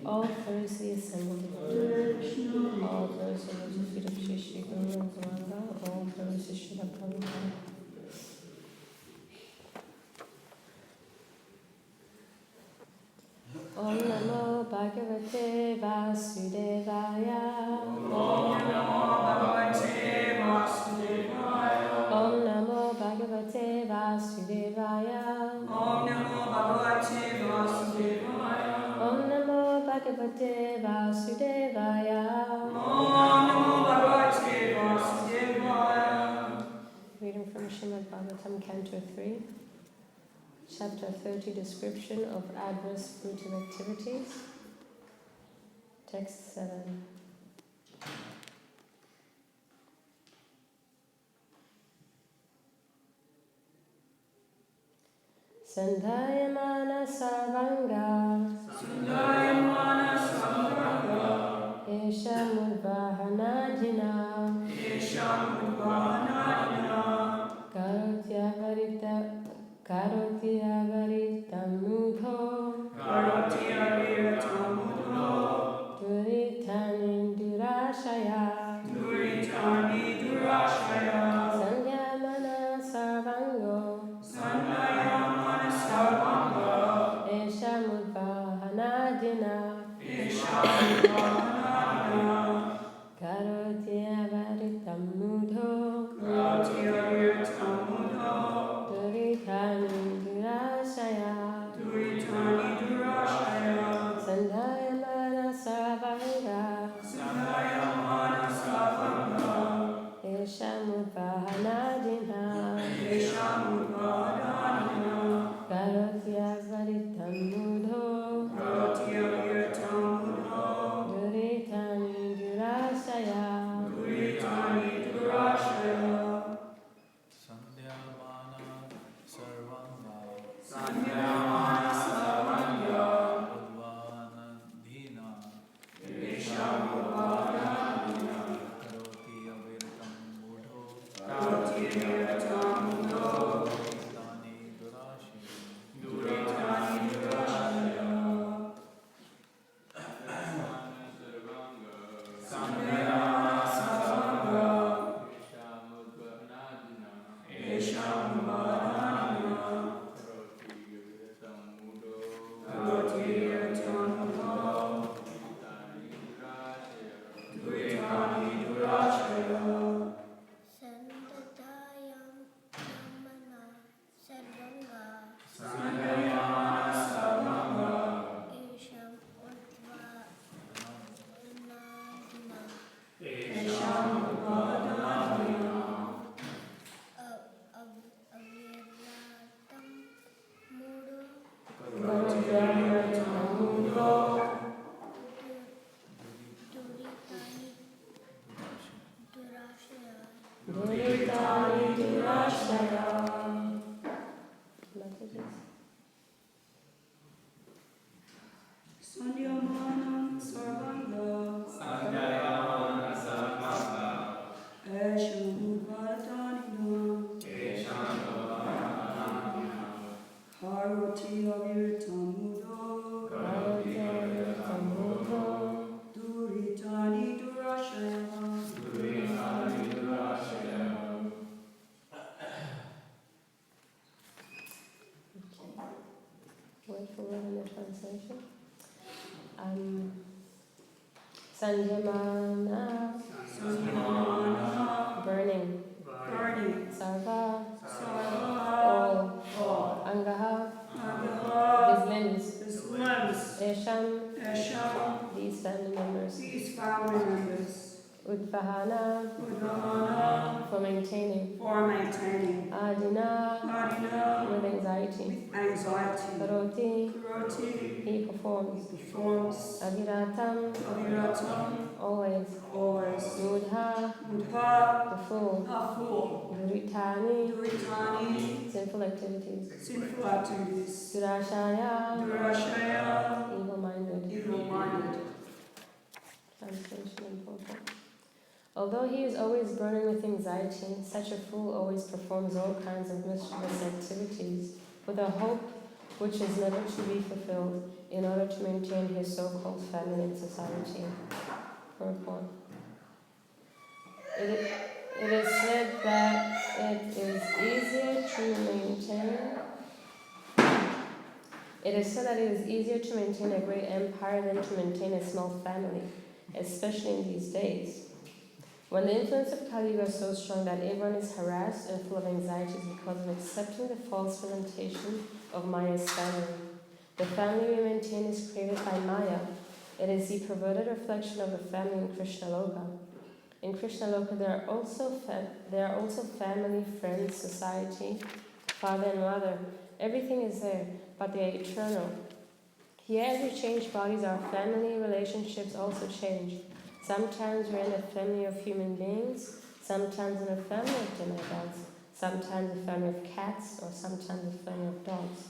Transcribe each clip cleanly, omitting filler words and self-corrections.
All thoroughly assembled devotees, all those who are defeated of Shri Shri Guru and Guranga, all those who should have Prabhupada. Om Namo Bhagavate Vasudevaya. Om Namo Bhagavate Vasudevaya. Om Namo Bhagavate Vasudevaya. Om Namo Bhagavate Vasudevaya. Om Namo Bhagavate Vasudevaya. Om Namo Bhagavate Vasudevaya. Reading from Śrīmad Bhāgavatam, Canto 3, Chapter 30, Description of Adverse Fruitive Activities. Text 7. Sandhayamana sarvanga Sandhayamana sarvanga Esha mudvahanajina Karoti avaritam mudho Duritani durashaya Sandhyamana sarvango Esha mudvahanajina Karoti avaritam mudho Duritani durashaya Sangaya Sangha Esham Vadanina Karoti Yatammudo Duritani Durashaya Sandadayam Yamana Sarvanga Sangaya Sarvanga Isham Uttva Nadina Esham Vadanina Aviratam Mudo Karoti Yatammudo Duritani Durashaya Duritani Durashaya. Messages. Sanyamanam Sarvanga Sangaya Sarvanga Esham Vadanina Karoti Aviratammudo Duritani Durashaya Word for word in the translation. Sanjamana, Sanyamana burning. Burning Sarva, Sarva all. Angaha, Nagaha his limbs. His limbs Esham, Esham these family members. These family members Udvahana, Udvahana for maintaining. for maintaining Adina, Adina with anxiety. with anxiety Karoti, Karoti he performs. performs Aviratam, Aviratam always. always Mudha, Mudha the fool. a fool Duritani, Duritani sinful activities. sinful activities Durashaya, Durashaya evil-minded. evil-minded. Translation important. Although he is always burning with anxiety, such a fool always performs all kinds of mischievous activities with a hope which is never to be fulfilled in order to maintain his so-called family and society. Purport. It is said that it is easier to maintain a great empire than to maintain a small family, especially in these days. When the influence of Kali Yuga is so strong that everyone is harassed and full of anxieties because of accepting the false presentation of Maya's family. The family we maintain is created by Maya. It is the perverted reflection of the family in Krishna Loka. In Krishna Loka there are also family, friends, society, father and mother. Everything is there, but they are eternal. Here as we change bodies, our family relationships also change. Sometimes we're in a family of human beings, sometimes in a family of demigods, sometimes a family of cats, or sometimes a family of dogs.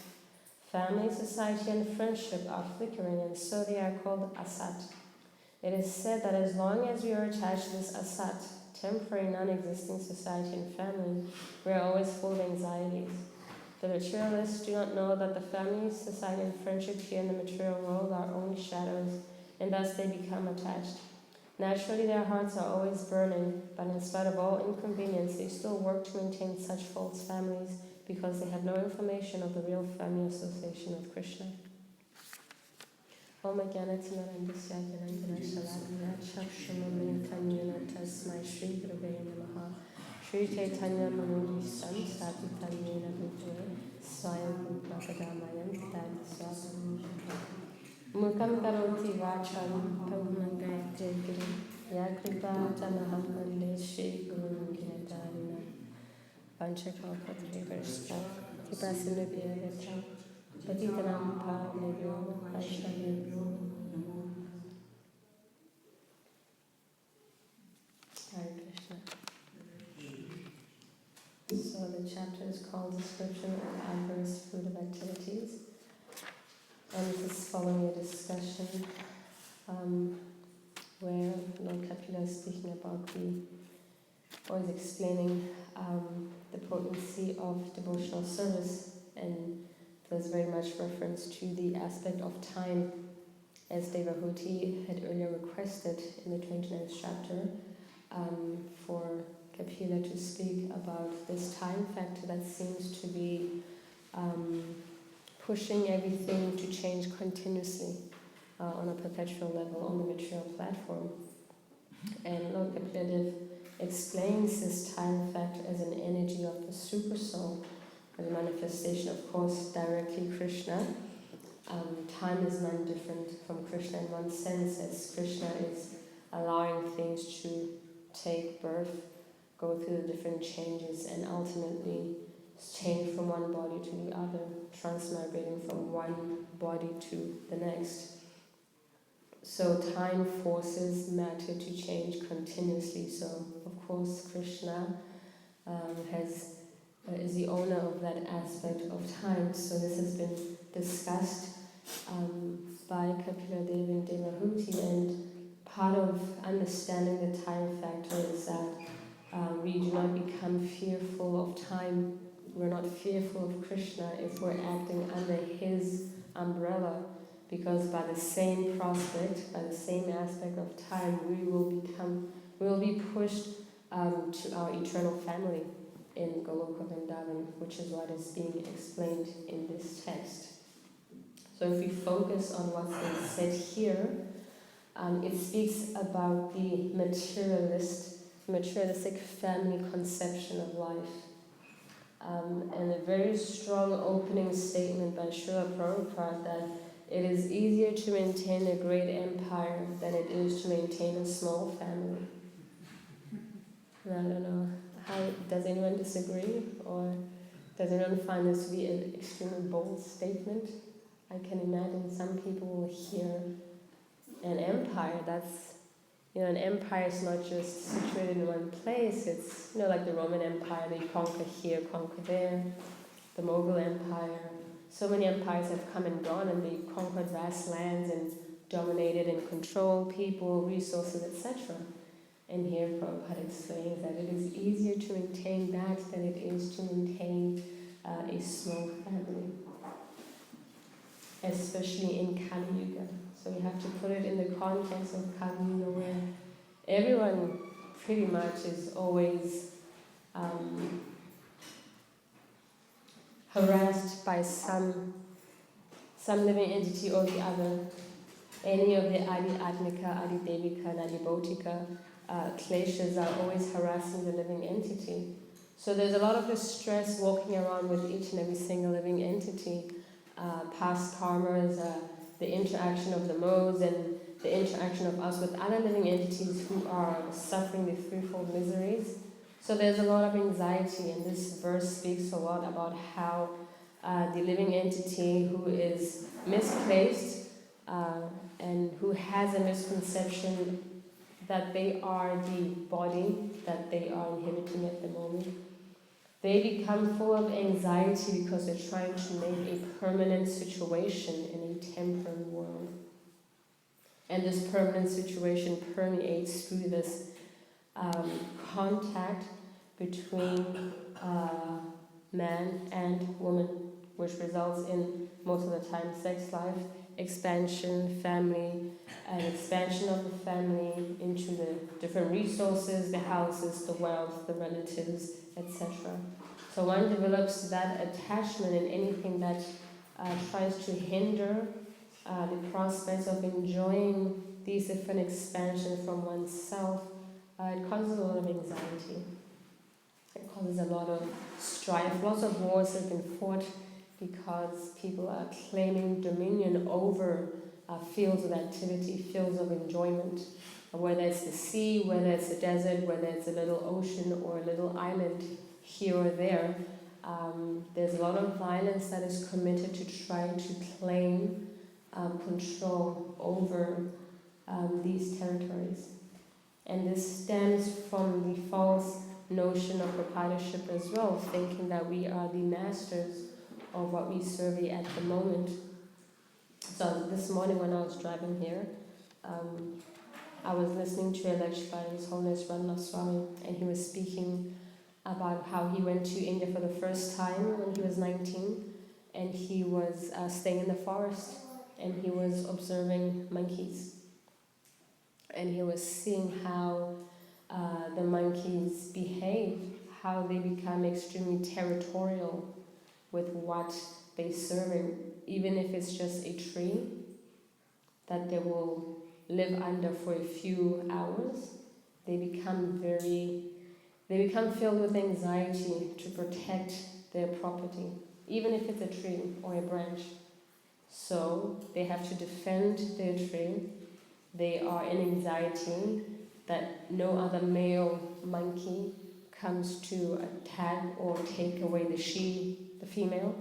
Family, society, and friendship are flickering, and so they are called asat. It is said that as long as we are attached to this asat, temporary, non-existing society and family, we are always full of anxieties. The materialists do not know that the family, society, and friendship here in the material world are only shadows, and thus they become attached. Naturally, their hearts are always burning, but in spite of all inconvenience, they still work to maintain such false families because they have no information of the real family association with Krishna. Om Jnanatinarandasya Jnanandana Shalakaya Chakshumamintanyana Tasmai Shri Gurave Namaha Shri Chaitanya Manodisam Satitanyena Bhutale Swayam Bhakadamayam Tadhi Swapam Mukam Karoti Vacham Pavamanga Jagiri Yakripa Tanaham Mande Shri Guru Ginatarina Panchakalpatrivarsta Tipasinabhyayata Patitanam Pavnebhyo Vaishnavebhyo Hare Krishna. So the chapter is called Description of Adverse Fruitive Activities. And this is following a discussion where Lord Kapila is speaking about is explaining the potency of devotional service, and there's very much reference to the aspect of time as Devahuti had earlier requested in the 29th chapter, for Kapila to speak about this time factor that seems to be pushing everything to change continuously on a perpetual level on the material platform. And Lord Kapila explains this time factor as an energy of the super soul, as a manifestation, of course, directly Krishna. Time is none different from Krishna in one sense, as Krishna is allowing things to take birth, go through the different changes, and ultimately change from one body to the other, transmigrating from one body to the next. So time forces matter to change continuously. So, of course, Krishna is the owner of that aspect of time. So this has been discussed by Kapila Devi and Devahuti, and part of understanding the time factor is that we do not become fearful of time. We're not fearful of Krishna if we're acting under his umbrella, because by the same prospect, by the same aspect of time, we will be pushed to our eternal family in Goloka Vrindavan, which is what is being explained in this text. So if we focus on what's being said here, it speaks about the materialistic family conception of life. And a very strong opening statement by Srila Prabhupada that it is easier to maintain a great empire than it is to maintain a small family. And I don't know, does anyone disagree, or does anyone find this to be an extremely bold statement? I can imagine some people will hear an empire. That's, an empire is not just situated in one place. It's, like the Roman Empire, they conquer here, conquer there. The Mughal Empire. So many empires have come and gone, and they conquered vast lands and dominated and controlled people, resources, etc. And here Prabhupada explains that it is easier to maintain that than it is to maintain a small family, especially in Kali Yuga. So we have to put it in the context of Kali Yuga, where everyone pretty much is always harassed by some living entity or the other. Any of the Adi Atmika, Adi Devika, and Adi Bhautika kleshas are always harassing the living entity. So there's a lot of distress walking around with each and every single living entity. Past karmas, the interaction of the modes, and the interaction of us with other living entities who are suffering the threefold miseries. So there's a lot of anxiety, and this verse speaks a lot about how the living entity who is misplaced and who has a misconception that they are the body that they are inhabiting at the moment, they become full of anxiety because they're trying to make a permanent situation in a temporary world. And this permanent situation permeates through this contact between man and woman, which results in, most of the time, sex life, expansion, family, and expansion of the family into the different resources, the houses, the wealth, the relatives, etc. So one develops that attachment in anything that tries to hinder the prospects of enjoying these different expansions from oneself. It causes a lot of anxiety. It causes a lot of strife. Lots of wars have been fought because people are claiming dominion over fields of activity, fields of enjoyment, whether it's the sea, whether it's the desert, whether it's a little ocean or a little island here or there. There's a lot of violence that is committed to try to claim control over these territories. And this stems from the false notion of proprietorship as well, thinking that we are the masters of what we survey at the moment. So this morning when I was driving here, I was listening to a lecture by His Holiness Swami, and he was speaking about how he went to India for the first time when he was 19, and he was staying in the forest. and he was observing monkeys. And he was seeing how the monkeys behave, how they become extremely territorial with what they serve, even if it's just a tree that they will live under for a few hours. They become filled with anxiety to protect their property, even if it's a tree or a branch. So they have to defend their tree. They are in anxiety that no other male monkey comes to attack or take away the female,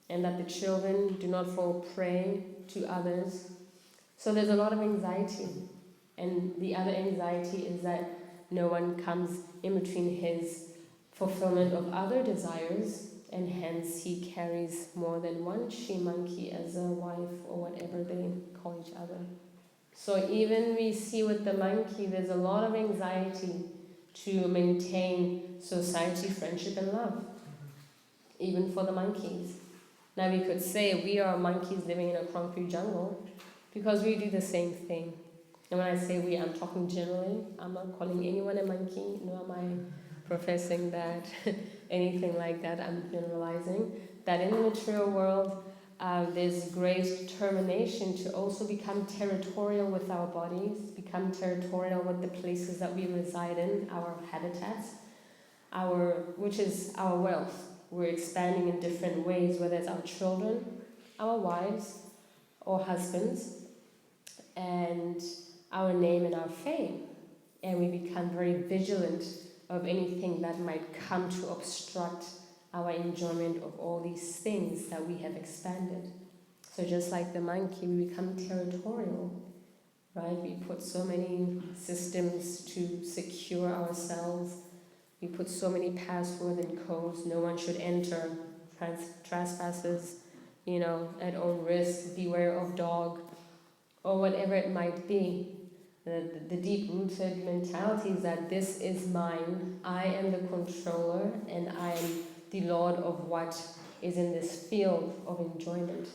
and that the children do not fall prey to others. So there's a lot of anxiety, and the other anxiety is that no one comes in between his fulfillment of other desires, and hence he carries more than one she-monkey as a wife or whatever they call each other. So even we see with the monkey, there's a lot of anxiety to maintain society, friendship, and love, even for the monkeys. Now we could say we are monkeys living in a concrete jungle because we do the same thing. And when I say we, I'm talking generally. I'm not calling anyone a monkey, nor am I professing that anything like that. I'm generalizing that in the material world, there's great determination to also become territorial with our bodies, become territorial with the places that we reside in, our habitats, which is our wealth. We're expanding in different ways, whether it's our children, our wives, or husbands, and our name and our fame. And we become very vigilant of anything that might come to obstruct our enjoyment of all these things that we have expanded. So just like the monkey, we become territorial, right? We put so many systems to secure ourselves. We put so many passwords and codes. No one should enter. Trespassers, at own risk. Beware of dog, or whatever it might be. The deep-rooted mentality is that this is mine. I am the controller, and I am the Lord of what is in this field of enjoyment,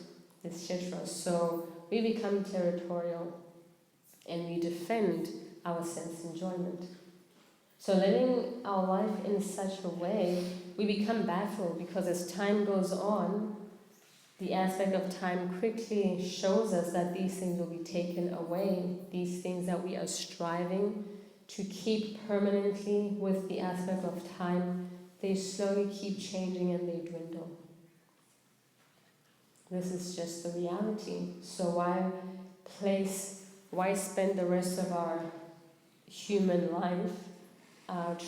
this kshetra. So we become territorial and we defend our sense enjoyment. So living our life in such a way, we become baffled because as time goes on, the aspect of time quickly shows us that these things will be taken away, these things that we are striving to keep permanently with the aspect of time, they slowly keep changing and they dwindle. This is just the reality. So why spend the rest of our human life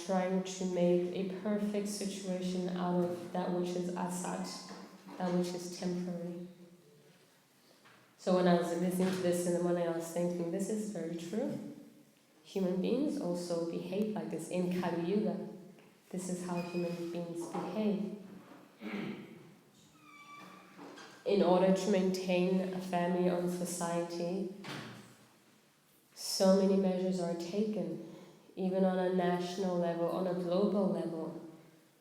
trying to make a perfect situation out of that which is asat, that which is temporary? So when I was listening to this in the morning, I was thinking, this is very true. Human beings also behave like this in Kali Yuga. This is how human beings behave. In order to maintain a family-owned society, so many measures are taken, even on a national level, on a global level.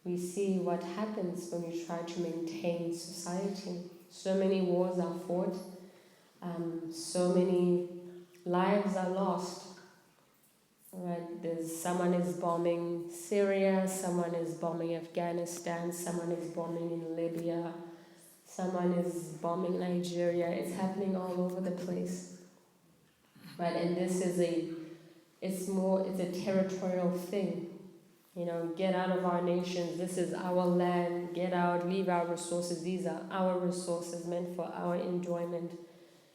We see what happens when you try to maintain society. So many wars are fought, so many lives are lost. Right? Someone is bombing Syria, someone is bombing Afghanistan, someone is bombing in Libya, someone is bombing Nigeria. It's happening all over the place. Right? And this is it's a territorial thing. Get out of our nations. This is our land. Get out, leave our resources. These are our resources meant for our enjoyment,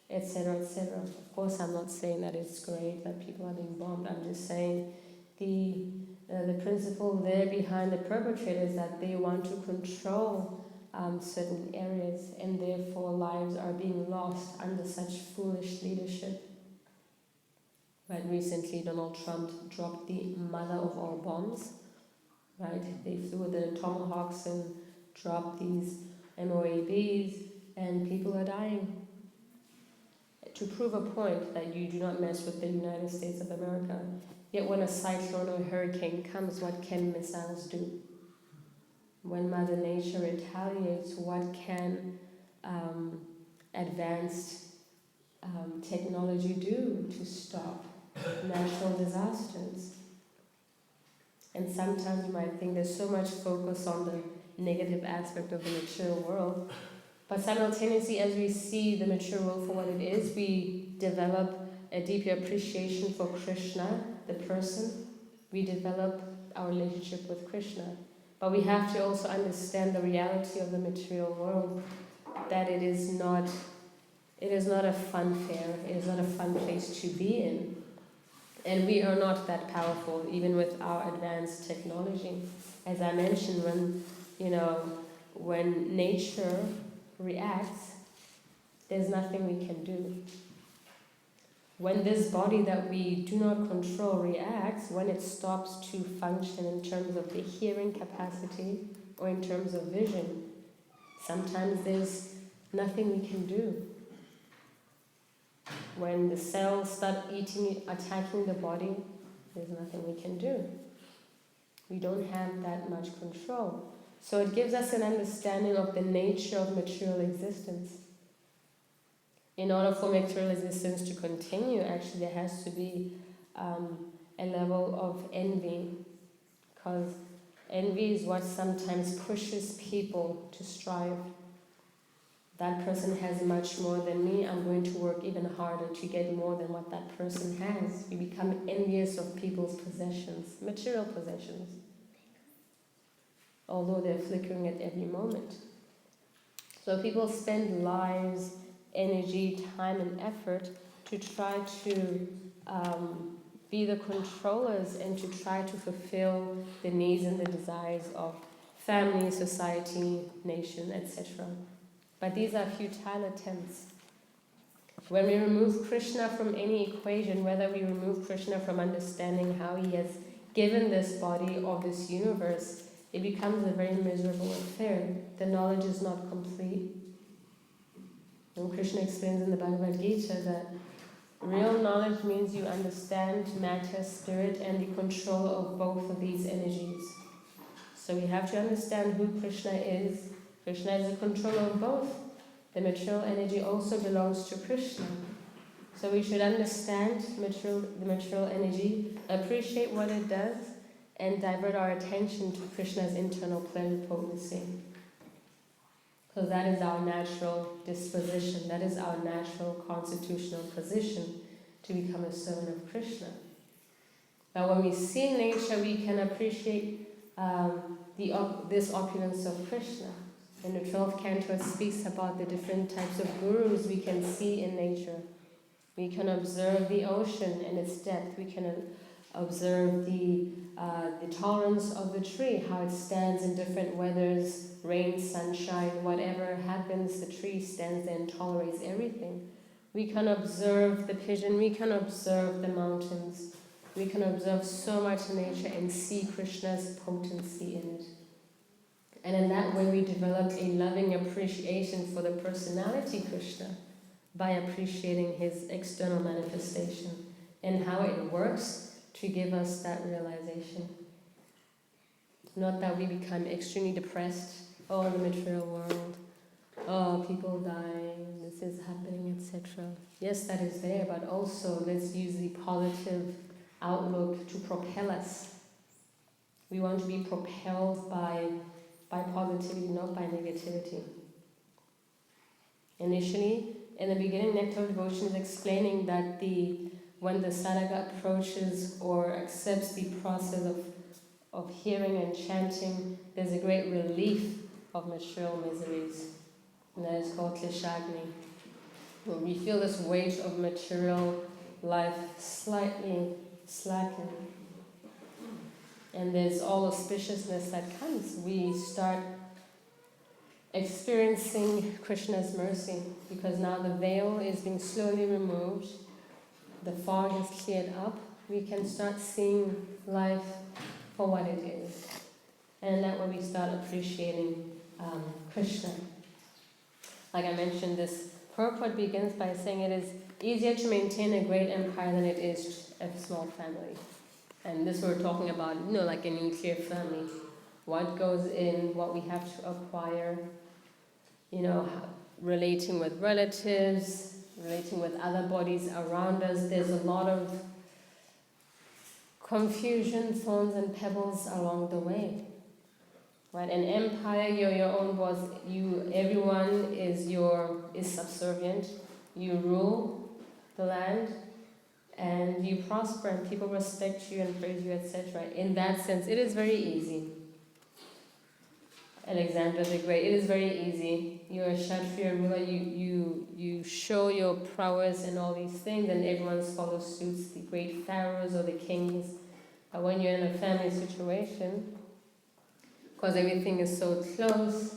etc., etc. Of course, I'm not saying that it's great that people are being bombed. I'm just saying the principle there behind the perpetrators is that they want to control certain areas, and therefore lives are being lost under such foolish leadership. Right? Recently, Donald Trump dropped the mother of all bombs. Right? They flew the tomahawks and dropped these MOABs, and people are dying. To prove a point that you do not mess with the United States of America. Yet when a cyclone or hurricane comes, what can missiles do? When Mother Nature retaliates, what can advanced technology do to stop natural disasters? And sometimes you might think there's so much focus on the negative aspect of the material world, but simultaneously, as we see the material world for what it is, we develop a deeper appreciation for Krishna, the person. We develop our relationship with Krishna. But we have to also understand the reality of the material world, that it is not a fun fair, it is not a fun place to be in. And we are not that powerful, even with our advanced technology. As I mentioned, when nature reacts, there's nothing we can do. When this body that we do not control reacts, when it stops to function in terms of the hearing capacity or in terms of vision, sometimes there's nothing we can do. When the cells start attacking the body, there's nothing we can do. We don't have that much control. So it gives us an understanding of the nature of material existence. In order for material existence to continue, actually there has to be a level of envy, because envy is what sometimes pushes people to strive. That person has much more than me, I'm going to work even harder to get more than what that person has. We become envious of people's possessions, material possessions, although they're flickering at every moment. So people spend lives, energy, time and effort to try to be the controllers and to try to fulfill the needs and the desires of family, society, nation, etc. But these are futile attempts. When we remove Krishna from any equation, whether we remove Krishna from understanding how he has given this body or this universe, it becomes a very miserable affair. The knowledge is not complete. And Krishna explains in the Bhagavad Gita that real knowledge means you understand matter, spirit, and the control of both of these energies. So we have to understand who Krishna is. Krishna is the controller of both. The material energy also belongs to Krishna. So we should understand the material energy, appreciate what it does, and divert our attention to Krishna's internal pluripotency. Because that is our natural disposition, that is our natural constitutional position to become a servant of Krishna. But when we see nature, we can appreciate this opulence of Krishna. And the 12th canto speaks about the different types of gurus we can see in nature. We can observe the ocean and its depth. We can observe the tolerance of the tree, how it stands in different weathers, rain, sunshine, whatever happens, the tree stands there and tolerates everything. We can observe the pigeon, we can observe the mountains, we can observe so much in nature and see Krishna's potency in it. And in that way we develop a loving appreciation for the personality Krishna by appreciating his external manifestation and how it works to give us that realization. Not that we become extremely depressed, oh, the material world, oh, people dying, this is happening, etc. Yes, that is there, but also let's use the positive outlook to propel us. We want to be propelled by positivity, not by negativity. Initially, in the beginning, Nectar of Devotion is explaining that when the sadhaka approaches or accepts the process of hearing and chanting, there's a great relief of material miseries. And that is called kleshagni. When we feel this weight of material life slightly slacken, and there's all auspiciousness that comes, we start experiencing Krishna's mercy, because now the veil is being slowly removed, the fog is cleared up, we can start seeing life for what it is. And that way we start appreciating Krishna. Like I mentioned, this purport begins by saying it is easier to maintain a great empire than it is a small family. And this we're talking about, like a nuclear family. What goes in, what we have to acquire, relating with relatives, relating with other bodies around us. There's a lot of confusion, thorns and pebbles along the way. Right? An empire, you're your own boss. Everyone is subservient. You rule the land, and you prosper, and people respect you and praise you, etc. In that sense, it is very easy. Alexander the Great, it is very easy. You're a Kshatriya ruler, you show your prowess and all these things, and everyone follows suit, the great pharaohs or the kings. But when you're in a family situation, because everything is so close,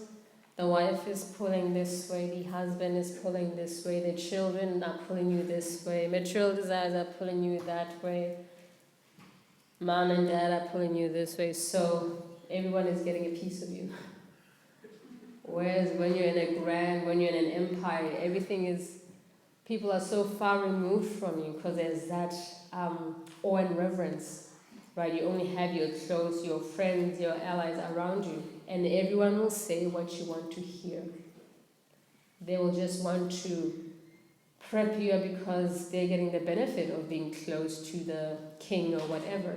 the wife is pulling this way, the husband is pulling this way, the children are pulling you this way, material desires are pulling you that way, mom and dad are pulling you this way, so everyone is getting a piece of you. Whereas when you're when you're in an empire, people are so far removed from you because there's that awe and reverence, right? You only have your close, your friends, your allies around you, and everyone will say what you want to hear. They will just want to prep you because they're getting the benefit of being close to the king or whatever.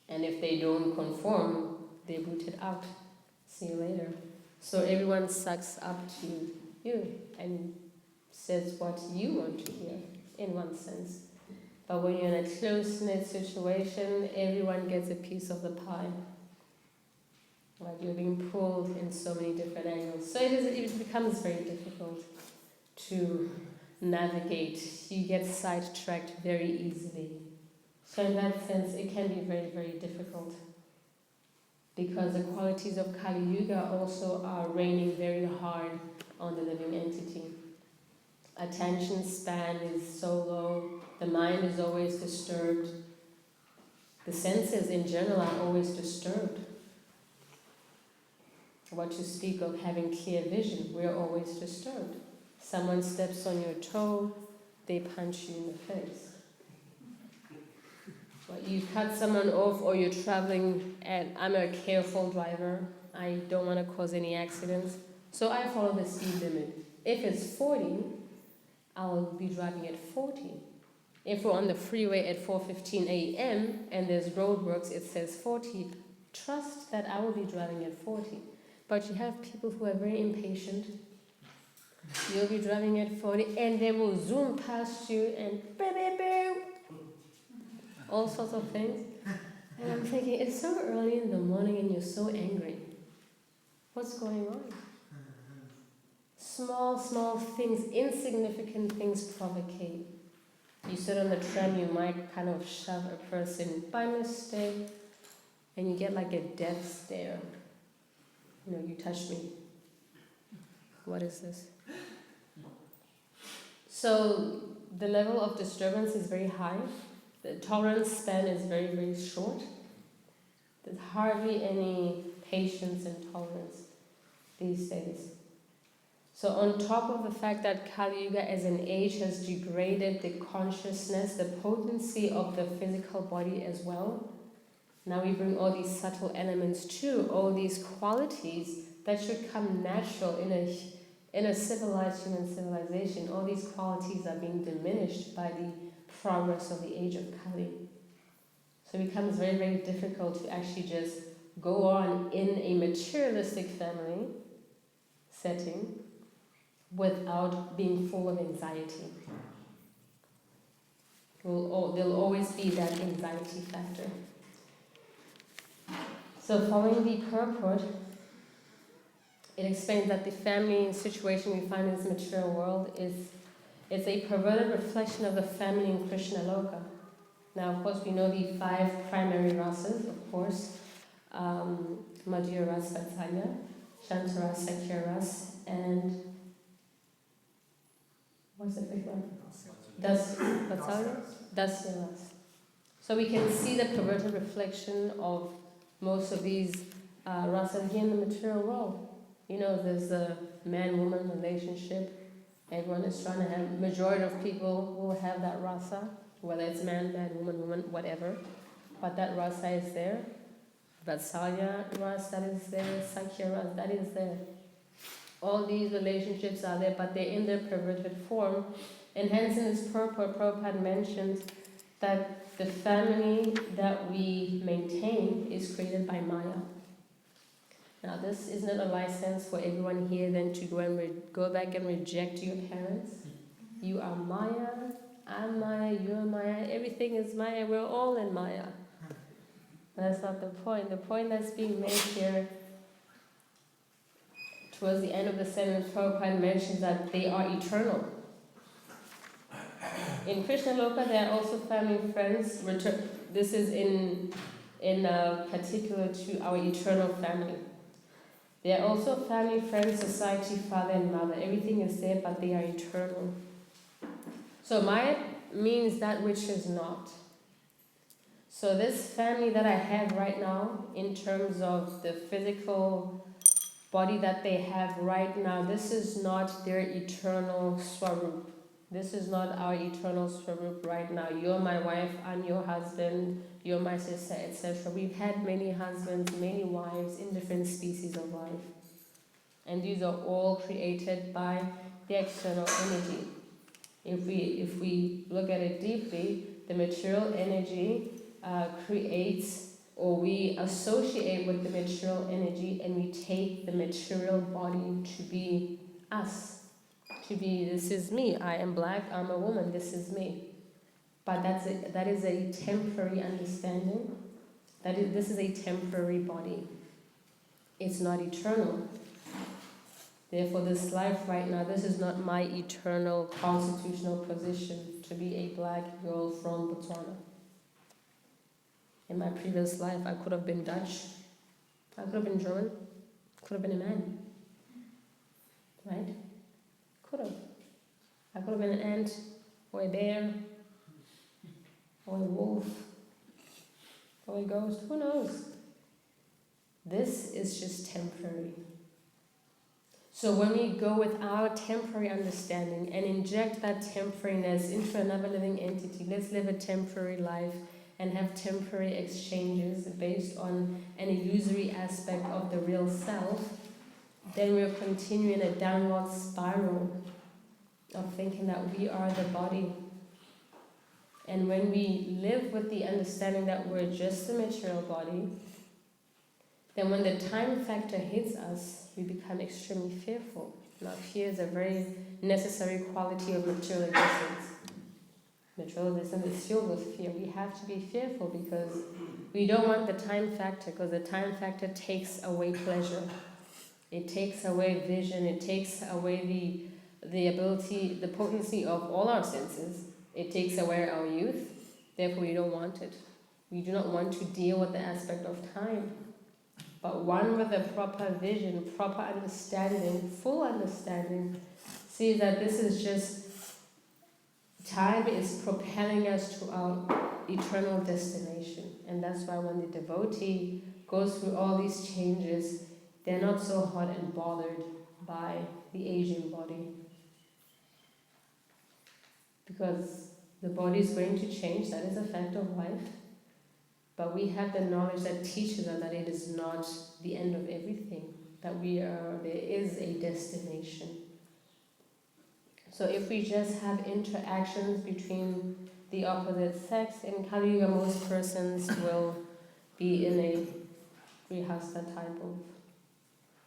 And if they don't conform, they're booted out. See you later. So everyone sucks up to you and says what you want to hear, in one sense. But when you're in a close-knit situation, everyone gets a piece of the pie. Right? You're being pulled in so many different angles. So it becomes very difficult to navigate. You get sidetracked very easily. So in that sense, it can be very, very difficult. Because the qualities of Kali Yuga also are reigning very hard on the living entity. Attention span is so low, the mind is always disturbed. The senses in general are always disturbed. What to speak of having clear vision, we're always disturbed. Someone steps on your toe, they punch you in the face. You cut someone off, or you're traveling, and I'm a careful driver. I don't want to cause any accidents. So I follow the speed limit. If it's 40, I'll be driving at 40. If we're on the freeway at 4:15 a.m. and there's roadworks, it says 40, trust that I will be driving at 40. But you have people who are very impatient. You'll be driving at 40 and they will zoom past you and beep, beep, beep. All sorts of things. And I'm thinking, it's so early in the morning and you're so angry. What's going on? Small things, insignificant things provocate. You sit on the tram, you might kind of shove a person by mistake, and you get like a death stare. You touched me. What is this? So the level of disturbance is very high. The tolerance span is very, very short. There's hardly any patience and tolerance these days. So on top of the fact that Kali Yuga as an age has degraded the consciousness, the potency of the physical body as well, now we bring all these subtle elements too, all these qualities that should come natural in a civilized human civilization. All these qualities are being diminished by the progress of the age of Kali. So it becomes very, very difficult to actually just go on in a materialistic family setting without being full of anxiety. There'll always be that anxiety factor. So following the purport, it explains that the family situation we find in this material world is a perverted reflection of the family in Krishna Loka. Now, of course, we know the 5 primary rasas, of course, Madhya Ras, Vatsalya, Shanta Ras, Sakya Ras, and what's the big one? Vatsalya? Dasi Ras. So we can see the perverted reflection of most of these rasas here in the material world. There's a man-woman relationship. Everyone is trying to have, majority of people will have that rasa, whether it's man, woman, whatever. But that rasa is there. Vatsalya ras, that is there. Sakya ras, that is there. All these relationships are there, but they're in their perverted form. And hence in this purport, Prabhupada mentions that the family that we maintain is created by Maya. Now this is not a license for everyone here then to go back and reject your parents. You are Maya, I'm Maya, you're Maya, everything is Maya, we're all in Maya. That's not the point. The point that's being made here, towards the end of the sentence, Prabhupada mentions that they are eternal. In Krishna Loka, there are also family friends. This is in particular to our eternal family. There are also family, friends, society, father and mother. Everything is there, but they are eternal. So Maya means that which is not. So this family that I have right now, in terms of the physical body that they have right now, this is not their eternal Swarupa. This is not our eternal Swarupa right now. You're my wife, I'm your husband, you're my sister, etc. We've had many husbands, many wives in different species of life. And these are all created by the external energy. If we look at it deeply, the material energy creates, or we associate with the material energy, and we take the material body to be us. To be, this is me, I am black, I'm a woman, this is me. But that is a temporary understanding. This is a temporary body. It's not eternal. Therefore, this life right now, this is not my eternal constitutional position to be a black girl from Botswana. In my previous life, I could have been Dutch, I could have been German, could have been a man, right? Could have. I could have been an ant, or a bear, or a wolf, or a ghost, who knows? This is just temporary. So when we go with our temporary understanding and inject that temporariness into another living entity, let's live a temporary life and have temporary exchanges based on an illusory aspect of the real self, then we're continuing a downward spiral of thinking that we are the body. And when we live with the understanding that we're just the material body, then when the time factor hits us, we become extremely fearful. Now, fear is a very necessary quality of material existence. Material existence is filled with fear. We have to be fearful because we don't want the time factor, because the time factor takes away pleasure. It takes away vision. It takes away the ability, the potency of all our senses. It takes away our youth. Therefore, we don't want it. We do not want to deal with the aspect of time. But one with a proper vision, proper understanding, full understanding, sees that this is just, time is propelling us to our eternal destination. And that's why when the devotee goes through all these changes, they're not so hot and bothered by the aging body. Because the body is going to change, that is a fact of life. But we have the knowledge that teaches us that it is not the end of everything, that there is a destination. So if we just have interactions between the opposite sex, in Kali Yuga most persons will be in a grihastha type of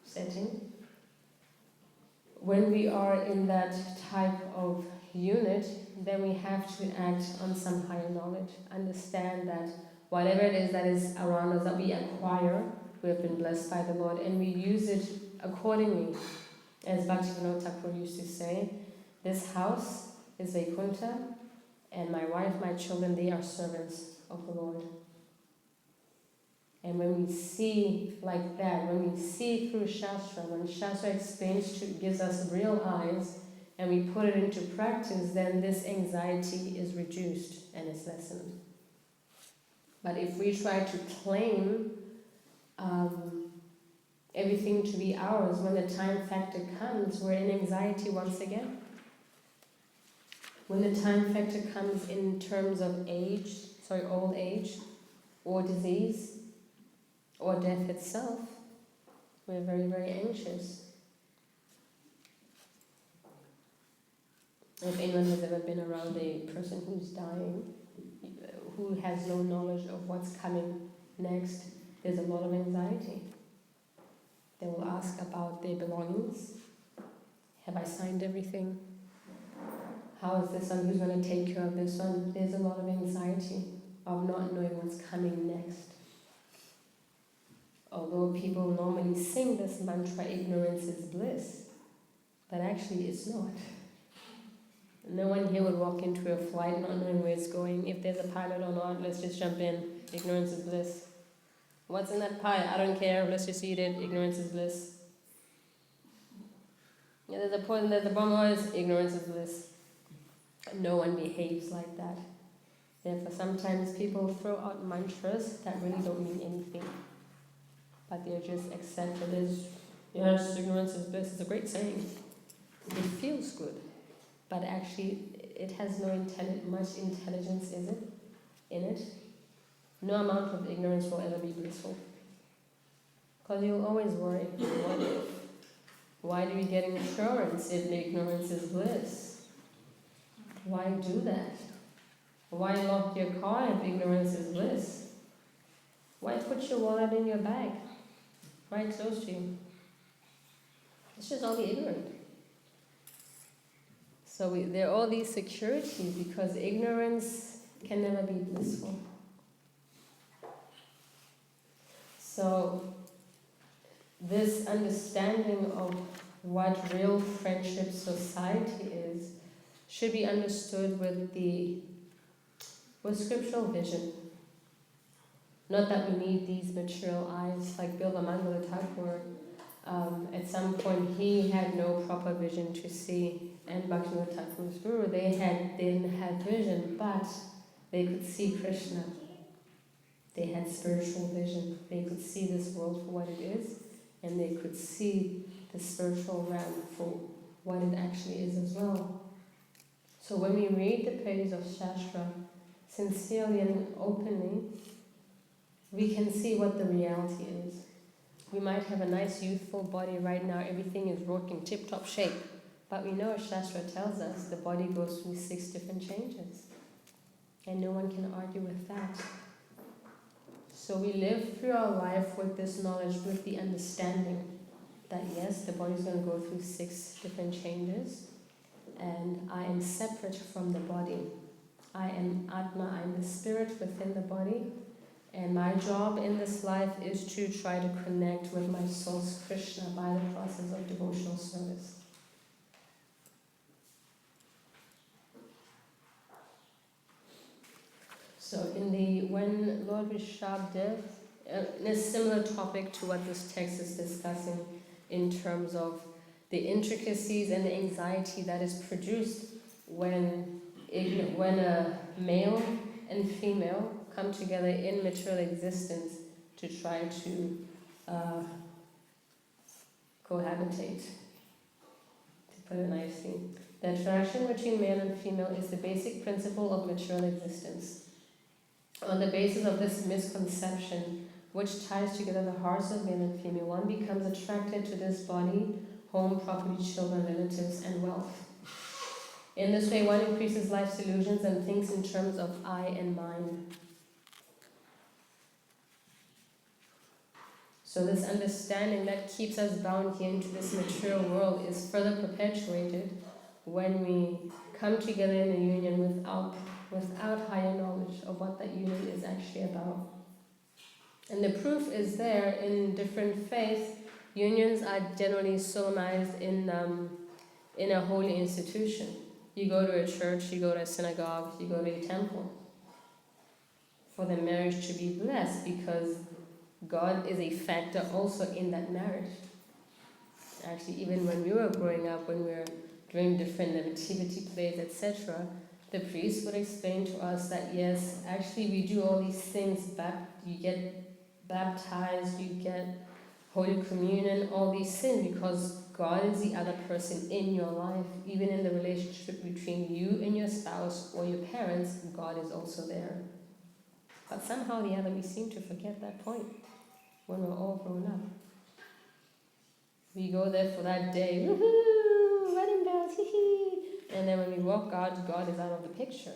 setting. When we are in that type of unit, then we have to act on some higher knowledge, understand that whatever it is that is around us that we acquire, we have been blessed by the Lord, and we use it accordingly. As Bhaktivedanta used to say, this house is Vaikuntha, and my wife, my children, they are servants of the Lord. And when we see like that, when we see through Shastra, when Shastra explains, gives us real eyes, and we put it into practice, then this anxiety is reduced and is lessened. But if we try to claim everything to be ours, when the time factor comes, we're in anxiety once again. When the time factor comes in terms of old age, or disease, or death itself, we're very, very anxious. If anyone has ever been around a person who's dying, who has no knowledge of what's coming next, there's a lot of anxiety. They will ask about their belongings. Have I signed everything? How is this one? Who's going to take care of this one? There's a lot of anxiety of not knowing what's coming next. Although people normally sing this mantra, ignorance is bliss, but actually it's not. No one here would walk into a flight not knowing where it's going. If there's a pilot or not, let's just jump in. Ignorance is bliss. What's in that pie? I don't care. Let's just eat it. Ignorance is bliss. Yeah, there's a poison, there's a bomb. Ignorance is bliss. No one behaves like that. Therefore, sometimes people throw out mantras that really don't mean anything, but they're just accepted as, yes, ignorance is bliss. It's a great saying. It feels good, but actually it has no much intelligence, is it? In it. No amount of ignorance will ever be blissful. Because you'll always worry, what if? Why do we get insurance if ignorance is bliss? Why do that? Why lock your car if ignorance is bliss? Why put your wallet in your bag, right close to you? It's just all the ignorant. So there are all these securities because ignorance can never be blissful. So this understanding of what real friendship society is should be understood with scriptural vision. Not that we need these material eyes, like Bilvamangal Thakur. At some point he had no proper vision to see, and Bhaktivedanta Thakur's guru, they didn't have vision, but they could see Krishna. They had spiritual vision. They could see this world for what it is, and they could see the spiritual realm for what it actually is as well. So when we read the pages of Shastra sincerely and openly, we can see what the reality is. We might have a nice youthful body right now, everything is working tip-top shape, but we know, as Shastra tells us, the body goes through 6 different changes, and no one can argue with that. So we live through our life with this knowledge, with the understanding that yes, the body's going to go through 6 different changes, and I am separate from the body. I am Atma, I am the spirit within the body, and my job in this life is to try to connect with my soul's Krishna by the process of devotional service. So when Lord Rishabdev, in a similar topic to what this text is discussing in terms of the intricacies and the anxiety that is produced when a male and female come together in material existence to try to cohabitate, to put it nicely. The attraction between male and female is the basic principle of material existence. On the basis of this misconception, which ties together the hearts of male and female, one becomes attracted to this body, home, property, children, relatives, and wealth. In this way, one increases life's illusions and thinks in terms of I and mine. So this understanding that keeps us bound here into this material world is further perpetuated when we come together in a union without higher knowledge of what that union is actually about. And the proof is there in different faiths. Unions are generally solemnized in a holy institution. You go to a church, you go to a synagogue, you go to a temple for the marriage to be blessed, because God is a factor also in that marriage. Actually, even when we were growing up, when we were doing different nativity plays, etc., the priest would explain to us that yes, actually we do all these things, you get baptized, you get Holy Communion, all these things, because God is the other person in your life. Even in the relationship between you and your spouse or your parents, God is also there. But somehow or the other we seem to forget that point when we're all grown up. We go there for that day, woohoo, wedding bells, hee hee, And then when we walk out, God is out of the picture.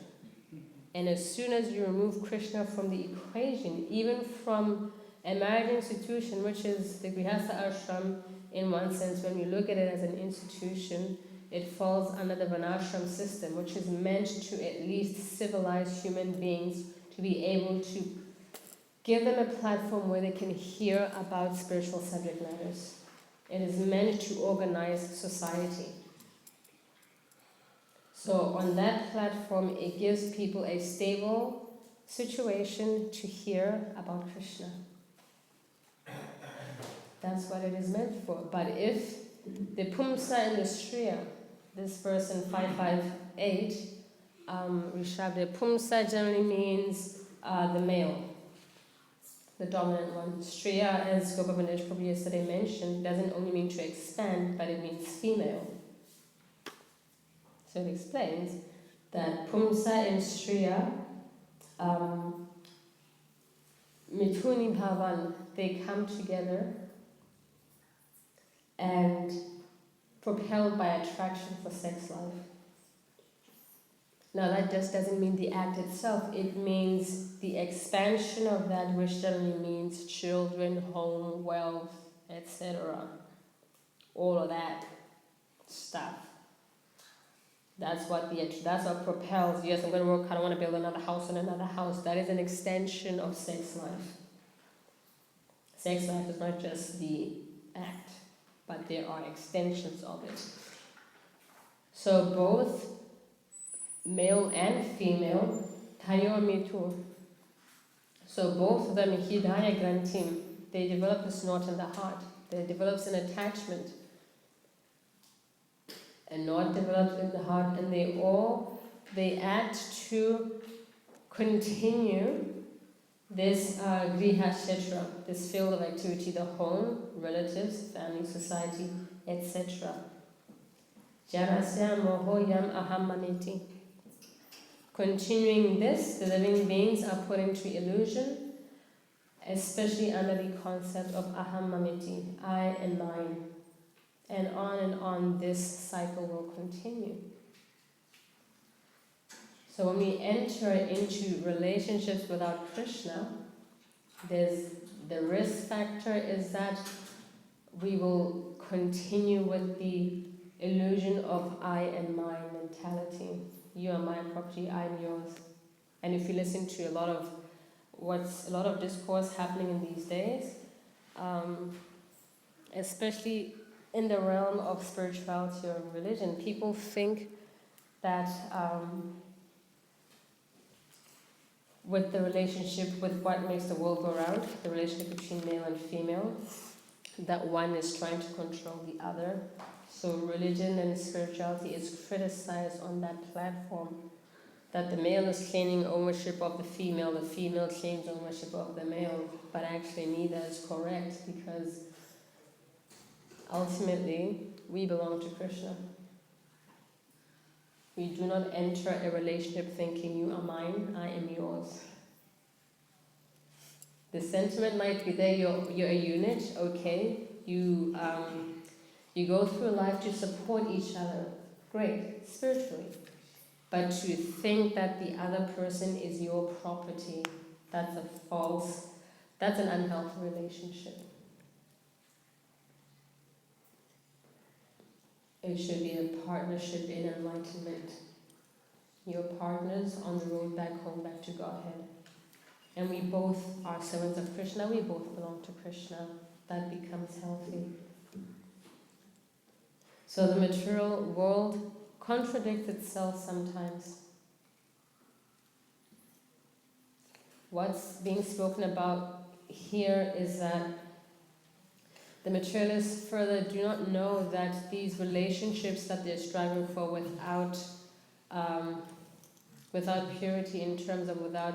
And as soon as you remove Krishna from the equation, even from a marriage institution, which is the Grihastha ashram, in one sense, when we look at it as an institution, it falls under the Varnashram system, which is meant to at least civilize human beings to be able to give them a platform where they can hear about spiritual subject matters. It is meant to organize society. So on that platform, it gives people a stable situation to hear about Krishna. That's what it is meant for. But if the Pumsa and the Shriya, this verse in 558, Rishabh, Pumsa generally means the male, the dominant one. Shriya, as Gopavanish Prabhu yesterday mentioned, doesn't only mean to expand, but it means female. So it explains that Pumsa and Shriya, Mithuni Bhavan, they come together and propelled by attraction for sex life. Now that just doesn't mean the act itself, it means the expansion of that, which generally means children, home, wealth, etc. All of that stuff. That's what propels. Yes, I'm going to work hard, I want to build another house and another house. That is an extension of sex life. Sex life is not just the act, but there are extensions of it. So both male and female, Tayor Mitur. So both of them, Hidaya Grantim, they develop this knot in the heart. There develops an attachment. A knot develops in the heart, and they act to continue this Griha Kshetra, this field of activity, the home, relatives, family, society, etc. Jarasya Mohoyam Ahamamiti. Continuing this, the living beings are put into illusion, especially under the concept of Ahamamiti, I and mine. And on this cycle will continue. So when we enter into relationships without Krishna, there's the risk factor is that we will continue with the illusion of I and mine mentality. You are my property, I am yours. And if you listen to a lot of discourse happening in these days, especially in the realm of spirituality or religion, people think that with the relationship, with what makes the world go round, the relationship between male and female, that one is trying to control the other. So religion and spirituality is criticized on that platform, that the male is claiming ownership of the female claims ownership of the male, but actually neither is correct, because ultimately we belong to Krishna. We do not enter a relationship thinking you are mine, I am yours. The sentiment might be there, you're a unit, okay, you go through life to support each other, great, spiritually. But to think that the other person is your property, that's an unhealthy relationship. It should be a partnership in enlightenment. Your partners on the road back home, back to Godhead. And we both are servants of Krishna, we both belong to Krishna. That becomes healthy. So the material world contradicts itself sometimes. What's being spoken about here is that the materialists further do not know that these relationships that they're striving for without purity, in terms of without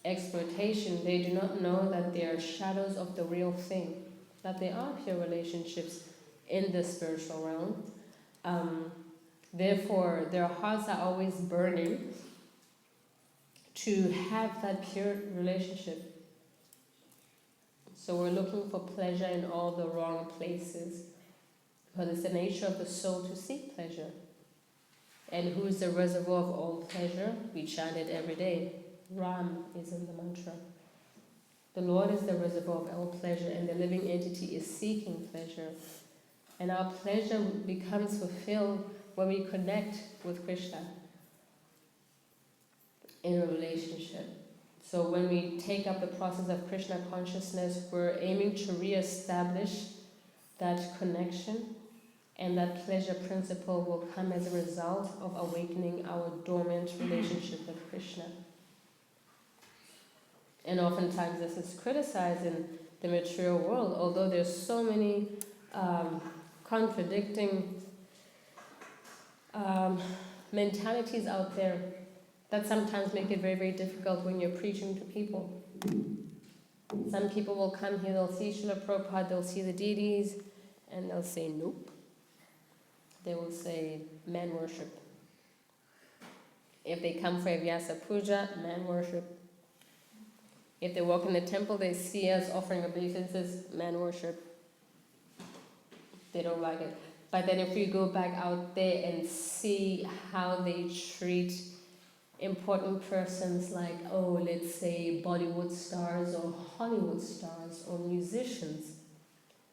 exploitation, they do not know that they are shadows of the real thing, that they are pure relationships in the spiritual realm. Therefore, their hearts are always burning to have that pure relationship. So we're looking for pleasure in all the wrong places, because it's the nature of the soul to seek pleasure. And who is the reservoir of all pleasure? We chant it every day. Ram is in the mantra. The Lord is the reservoir of all pleasure, and the living entity is seeking pleasure. And our pleasure becomes fulfilled when we connect with Krishna in a relationship. So when we take up the process of Krishna consciousness, we're aiming to re-establish that connection, and that pleasure principle will come as a result of awakening our dormant relationship with Krishna. And oftentimes this is criticized in the material world, although there's so many contradicting mentalities out there that sometimes make it very, very difficult when you're preaching to people. Some people will come here, they'll see Srila Prabhupada, they'll see the deities, and they'll say, nope. They will say, man worship. If they come for a Vyasa Puja, man worship. If they walk in the temple, they see us offering obeisances, man worship. They don't like it. But then if we go back out there and see how they treat important persons like, let's say Bollywood stars or Hollywood stars or musicians,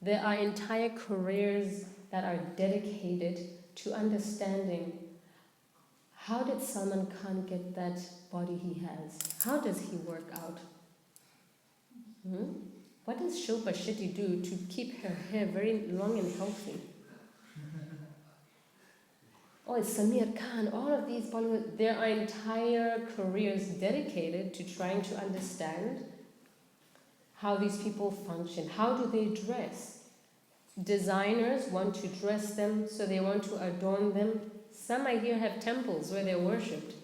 there are entire careers that are dedicated to understanding how did Salman Khan get that body he has? How does he work out? What does Shilpa Shetty do to keep her hair very long and healthy? It's Samir Khan, all of these Bollywood, there are entire careers dedicated to trying to understand how these people function. How do they dress? Designers want to dress them, so they want to adorn them. Some I hear have temples where they're worshipped.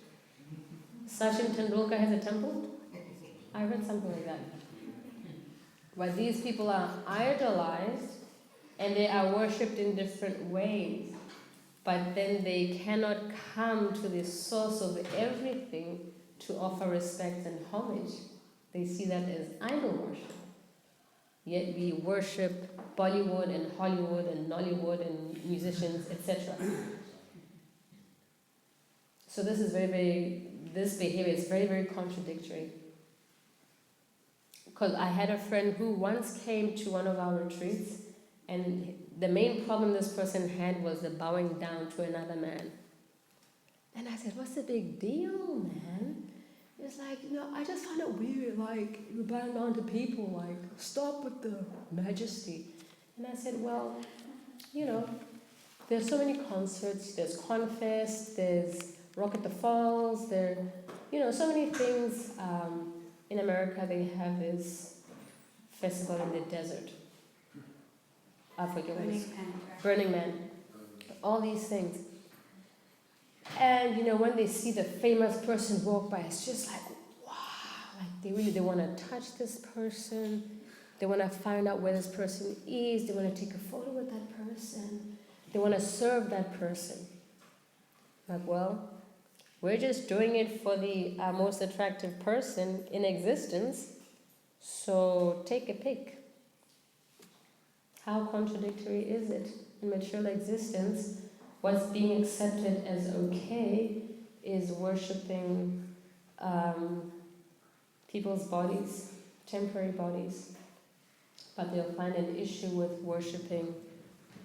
Sachin Tendulkar has a temple? I read something like that. But these people are idolized and they are worshipped in different ways. But then they cannot come to the source of everything to offer respect and homage. They see that as idol worship. Yet we worship Bollywood and Hollywood and Nollywood and musicians, etc. So this behavior is very, very contradictory. Because I had a friend who once came to one of our retreats, and the main problem this person had was the bowing down to another man. And I said, what's the big deal, man? It's like, I just find it weird, like, you bow down to people, like, stop with the majesty. And I said, well, there's so many concerts, there's Confest, there's Rock at the Falls, there, so many things. In America, they have this festival in the desert. I forget what it's called. Burning Man. All these things. And, when they see the famous person walk by, it's just like, wow. Like, they want to touch this person. They want to find out where this person is. They want to take a photo with that person. They want to serve that person. Like, well, we're just doing it for the most attractive person in existence. So take a pick. How contradictory is it? In material existence, what's being accepted as okay is worshipping people's bodies, temporary bodies. But they'll find an issue with worshipping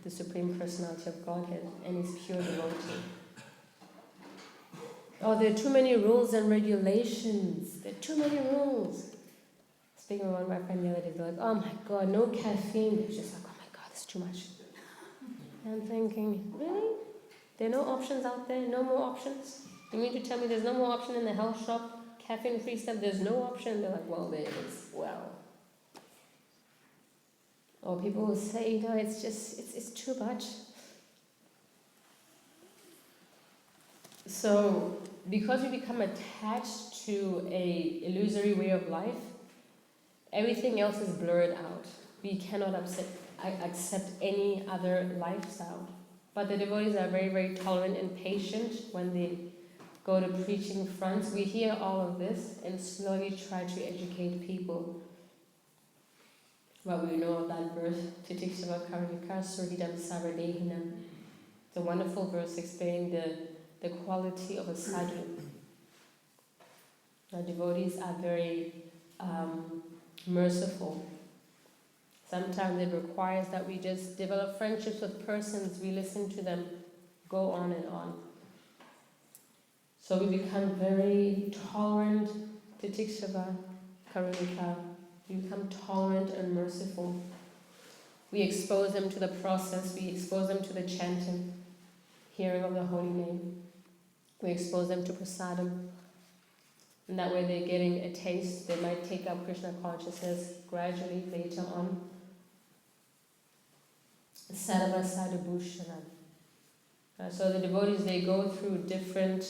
the Supreme Personality of Godhead and His pure devotee. There are too many rules and regulations. There are too many rules. Speaking with one of my friends the other day, they're like, oh my God, no caffeine. It's just like, oh my God, it's too much. And I'm thinking, really? There are no options out there? No more options? You mean to tell me there's no more option in the health shop? Caffeine-free stuff, there's no option? They're like, well, there is. Well. Or people will say, it's too much. So, because we become attached to a illusory way of life, everything else is blurred out. We cannot accept any other lifestyle. But the devotees are very, very tolerant and patient when they go to preaching fronts. We hear all of this and slowly try to educate people. Well, we know of that verse, Titikshava Karnika Surhidam Savadehinam. It's a wonderful verse explaining the the quality of a sadhu. Our devotees are very merciful. Sometimes it requires that we just develop friendships with persons, we listen to them, go on and on. So we become very tolerant, titikshava, karunika. We become tolerant and merciful. We expose them to the process, we expose them to the chanting, hearing of the holy name. We expose them to prasadam. And that way they're getting a taste. They might take up Krishna consciousness gradually later on. Sarva sadhubhushanam. So the devotees, they go through different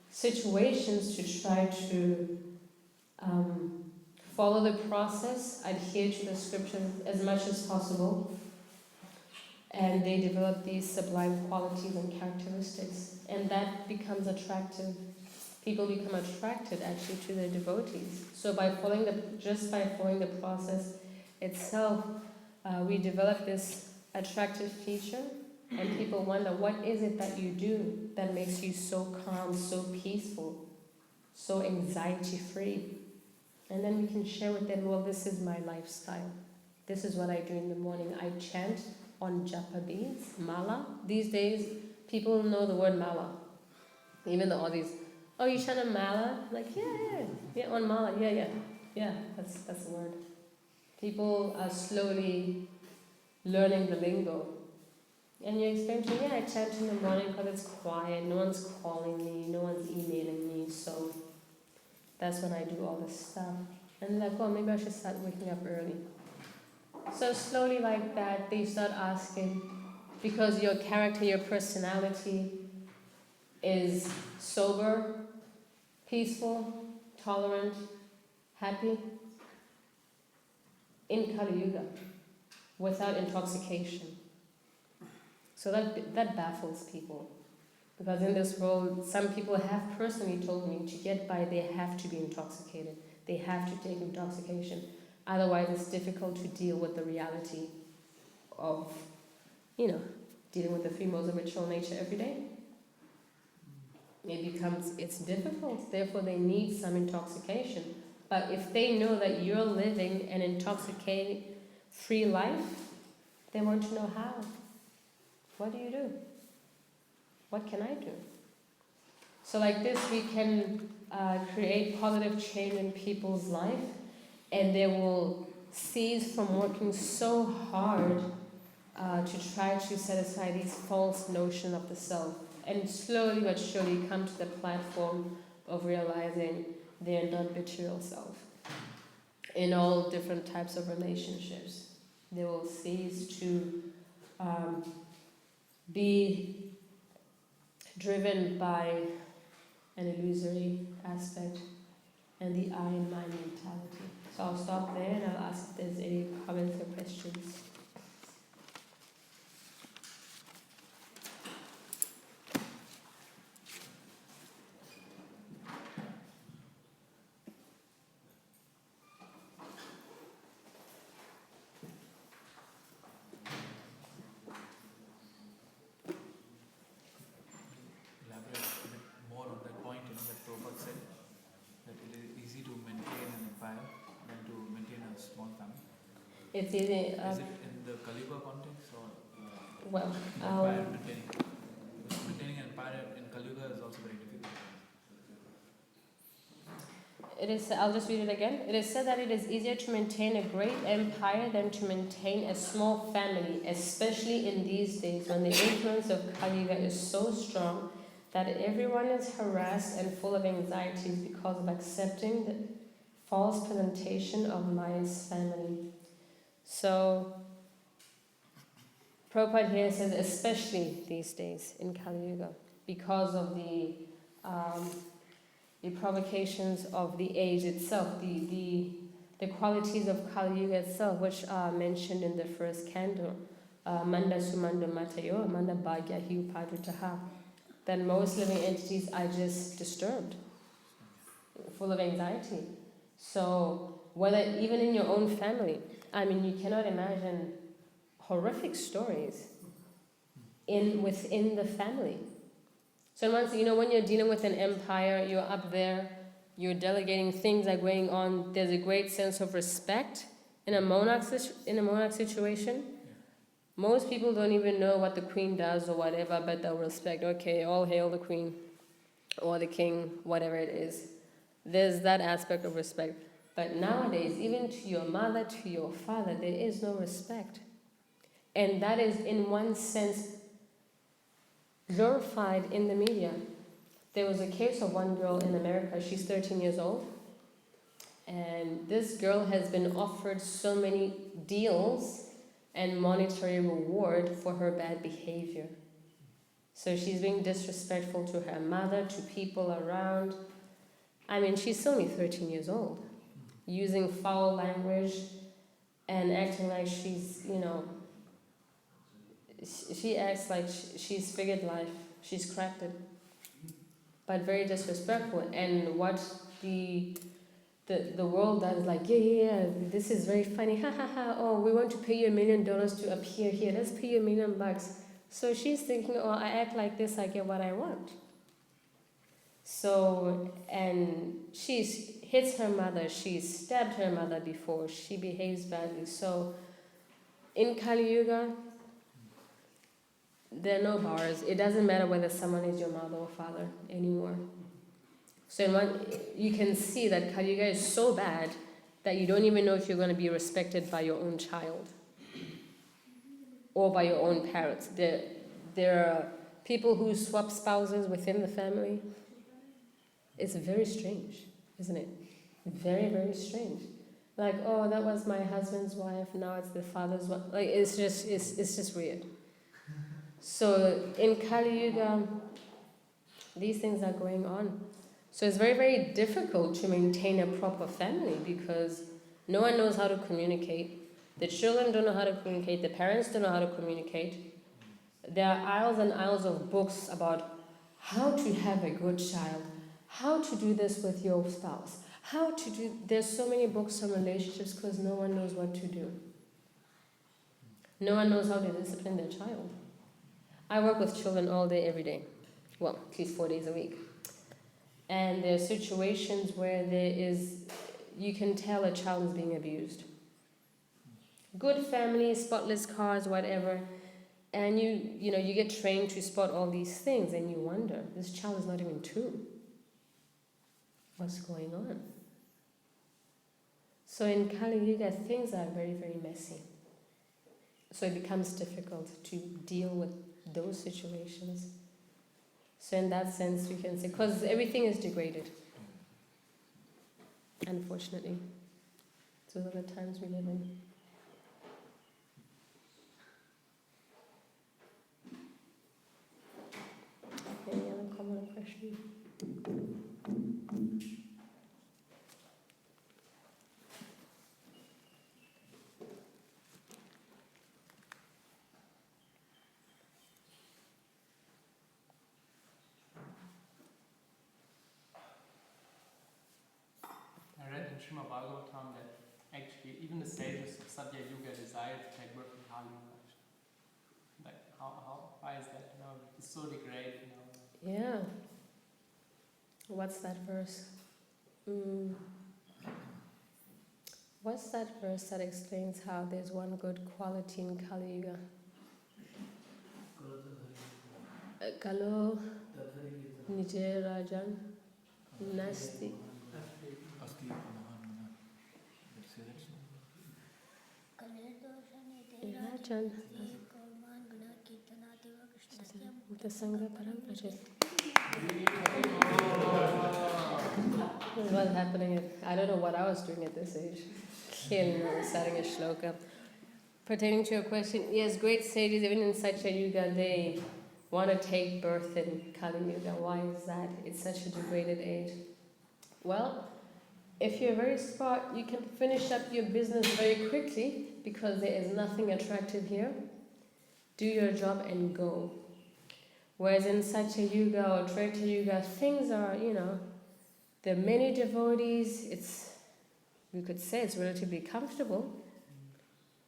situations to try to follow the process, adhere to the scriptures as much as possible, and they develop these sublime qualities and characteristics, and that becomes attractive. People become attracted actually to the devotees. So by following the process itself, we develop this attractive feature, and people wonder, what is it that you do that makes you so calm, so peaceful, so anxiety-free? And then we can share with them, well, this is my lifestyle. This is what I do in the morning. I chant on japa beads, mala. These days, people know the word mala. Even the Aussies, oh, you chant on mala? I'm like, yeah, on mala, yeah, that's the word. People are slowly learning the lingo. And you explain to me, I chant in the morning because it's quiet, no one's calling me, no one's emailing me, so that's when I do all this stuff. And they're like, oh, maybe I should start waking up early. So slowly like that, they start asking, because your character, your personality is sober, peaceful, tolerant, happy, in Kali Yuga, without intoxication. So that baffles people. Because in this world, some people have personally told me to get by, they have to be intoxicated. They have to take intoxication. Otherwise, it's difficult to deal with the reality of, dealing with the three modes of ritual nature every day. It's difficult. Therefore, they need some intoxication. But if they know that you're living an intoxicating-free life, they want to know how. What do you do? What can I do? So like this, we can create positive change in people's life, and they will cease from working so hard to try to set aside these false notions of the self, and slowly but surely come to the platform of realizing their non-material self. In all different types of relationships, they will cease to be driven by an illusory aspect and the I and my mentality. So I'll stop there and I'll ask if there's any comments or questions. It's easy. Is it in the Kali Yuga context or? Well, maintaining an empire in Kali Yuga is also very difficult. It is. I'll just read it again. It is said that it is easier to maintain a great empire than to maintain a small family, especially in these days when the influence of Kali Yuga is so strong that everyone is harassed and full of anxieties because of accepting the false presentation of Maya's family. So, Prabhupada here says, especially these days in Kali Yuga, because of the provocations of the age itself, the qualities of Kali Yuga itself, which are mentioned in the first canto, Manda Sumanda Matayo, Manda Bhagya Hi Upadritaha, that most living entities are just disturbed, full of anxiety. So, whether even in your own family, you cannot imagine horrific stories within the family. So once, when you're dealing with an empire, you're up there, you're delegating, things are going on, there's a great sense of respect. In a monarch situation, most people don't even know what the queen does or whatever, but they'll respect, okay, all hail the queen or the king, whatever it is. There's that aspect of respect. But nowadays, even to your mother, to your father, there is no respect. And that is, in one sense, glorified in the media. There was a case of one girl in America, she's 13 years old, and this girl has been offered so many deals and monetary reward for her bad behavior. So she's being disrespectful to her mother, to people around. I mean, she's only 13 years old, using foul language and acting like she's, she acts like she's figured life, she's cracked it, but very disrespectful. And what the world does, like, yeah, this is very funny, ha ha ha, oh, we want to pay you $1 million to appear here, let's pay you $1 million. So she's thinking, oh, I act like this, I get what I want. So, and she's hits her mother, she's stabbed her mother before, she behaves badly. So in Kali Yuga, there are no bars. It doesn't matter whether someone is your mother or father anymore. So you can see that Kali Yuga is so bad that you don't even know if you're going to be respected by your own child or by your own parents. There are people who swap spouses within the family. It's very strange, isn't it? Very, very strange. Like, oh, that was my husband's wife, now it's the father's wife. Like, it's just weird. So in Kali Yuga, these things are going on. So it's very, very difficult to maintain a proper family because no one knows how to communicate. The children don't know how to communicate. The parents don't know how to communicate. There are aisles and aisles of books about how to have a good child, how to do this with your spouse, there's so many books on relationships because no one knows what to do. No one knows how to discipline their child. I work with children all day, every day. Well, at least 4 days a week. And there are situations where you can tell a child is being abused. Good family, spotless cars, whatever. And you get trained to spot all these things and you wonder, this child is not even 2. What's going on? So in Kali Yuga, things are very, very messy. So it becomes difficult to deal with those situations. So in that sense, we can say, because everything is degraded. Unfortunately. Those are the times we live in. Any other comment or question? I read in Śrīmad Bhāgavatam that actually even the sages of Satya Yuga desire to take birth in Kali Yuga. Like why is that? It's so degraded. Yeah. What's that verse? What's that verse that explains how there's one good quality in Kali Yuga? Kalo Nije Rajan Nasti. Rajan. What's happening? I don't know what I was doing at this age. Reciting a shloka. Pertaining to your question, yes, great sages, even in Satya Yuga, they want to take birth in Kali Yuga. Why is that? It's such a degraded age. Well, if you're very smart, you can finish up your business very quickly because there is nothing attractive here. Do your job and go. Whereas in Satya Yuga or Treta Yuga, things are, there are many devotees, we could say it's relatively comfortable.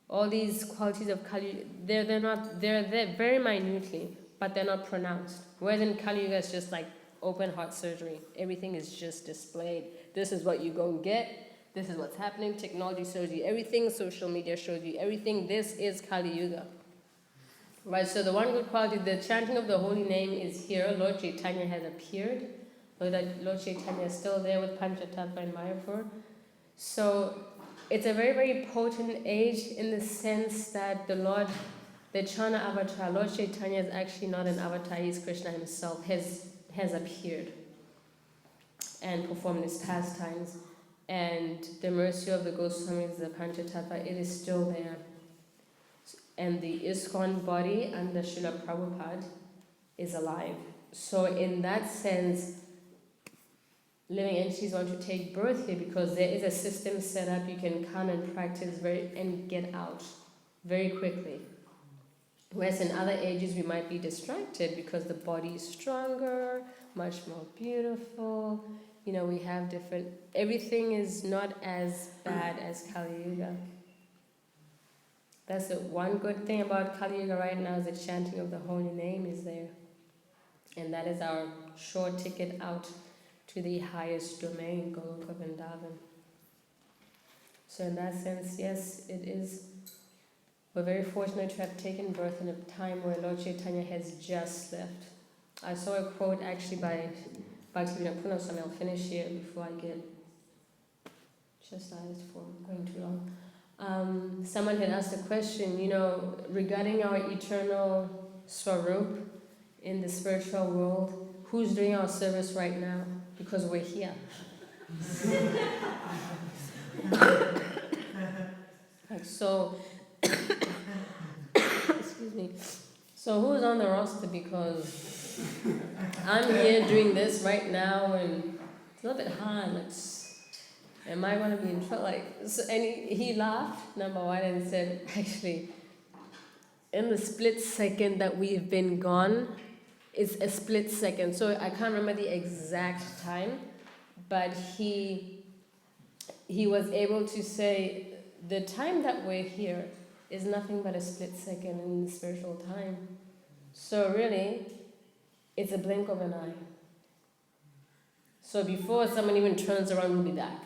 All these qualities of Kali, they're there very minutely. but they're not pronounced. Whereas in Kali Yuga, it's just like open heart surgery. Everything is just displayed. This is what you're going to get. This is what's happening. Technology shows you everything. Social media shows you everything. This is Kali Yuga. Right, so the one good quality, the chanting of the holy name is here. Lord Chaitanya has appeared. Lord Chaitanya is still there with Panchatattva and Mayapur. So it's a very, very potent age in the sense that the Chana avatar, Lord Chaitanya is actually not an avatar, he's Krishna himself, has appeared and performed his pastimes. And the mercy of the Goswamis, the Panchatattva, it is still there. And the ISKCON body under Srila Prabhupada is alive. So in that sense, living entities want to take birth here because there is a system set up. You can come and practice and get out very quickly. Whereas in other ages we might be distracted because the body is stronger, much more beautiful. You know, we have everything is not as bad as Kali Yuga. That's the one good thing about Kali Yuga right now is the chanting of the holy name is there. And that is our short ticket out to the highest domain, Goloka Vrindavan. So in that sense, yes, it is. We're very fortunate to have taken birth in a time where Lord Chaitanya has just left. I saw a quote actually by Bhaktivedanta Swami. I'll finish here before I get chastised for going too long. Someone had asked a question, regarding our eternal Swarupa in the spiritual world, who's doing our service right now? Because we're here. Excuse me. So who's on the roster? Because I'm here doing this right now, and it's a little bit hard. Am I going to be in trouble? And he laughed, number one, and said, actually, in the split second that we've been gone, it's a split second. So I can't remember the exact time, but he was able to say, the time that we're here is nothing but a split second in the spiritual time. So really, it's a blink of an eye. So before someone even turns around, we'll be back.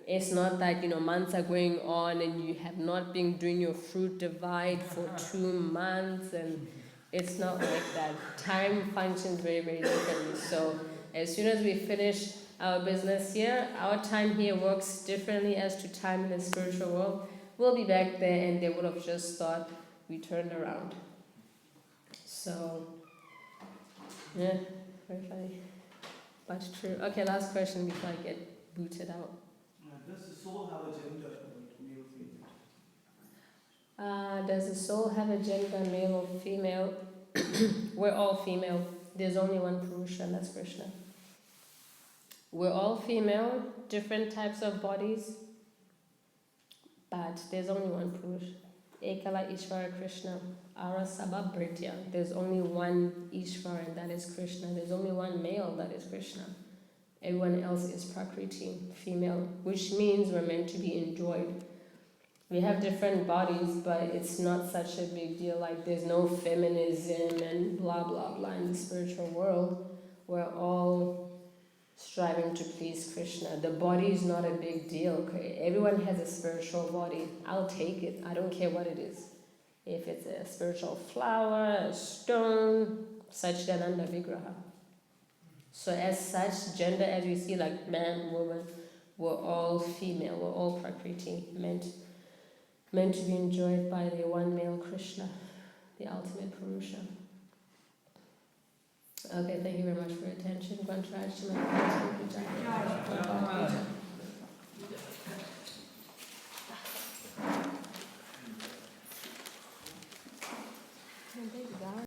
It's not that, months are going on and you have not been doing your fruit divide for 2 months, and it's not like that. Time functions very, very differently. So as soon as we finish our business here, our time here works differently as to time in the spiritual world. We'll be back there and they would have just thought we turned around. So, yeah, very funny, but true. Okay, last question before I get booted out. Does the soul have a gender, male, female? Does the soul have a gender, male or female? We're all female. There's only one Purusha, and that's Krishna. We're all female, different types of bodies, but there's only one Purusha. Ekala Ishvara Krishna, Ara Sabha Britya. There's only one Ishvara, and that is Krishna. There's only one male, that is Krishna. Everyone else is Prakriti, female, which means we're meant to be enjoyed. We have different bodies, but it's not such a big deal. Like, there's no feminism and blah, blah, blah in the spiritual world. We're all striving to please Krishna. The body is not a big deal. Okay? Everyone has a spiritual body. I'll take it. I don't care what it is. If it's a spiritual flower, a stone, Satchidananda Vigraha. So as such, gender as we see, like man, woman, we're all female, we're all Prakriti, meant to be enjoyed by the one male Krishna, the ultimate Purusha. Okay, thank you very much for your attention.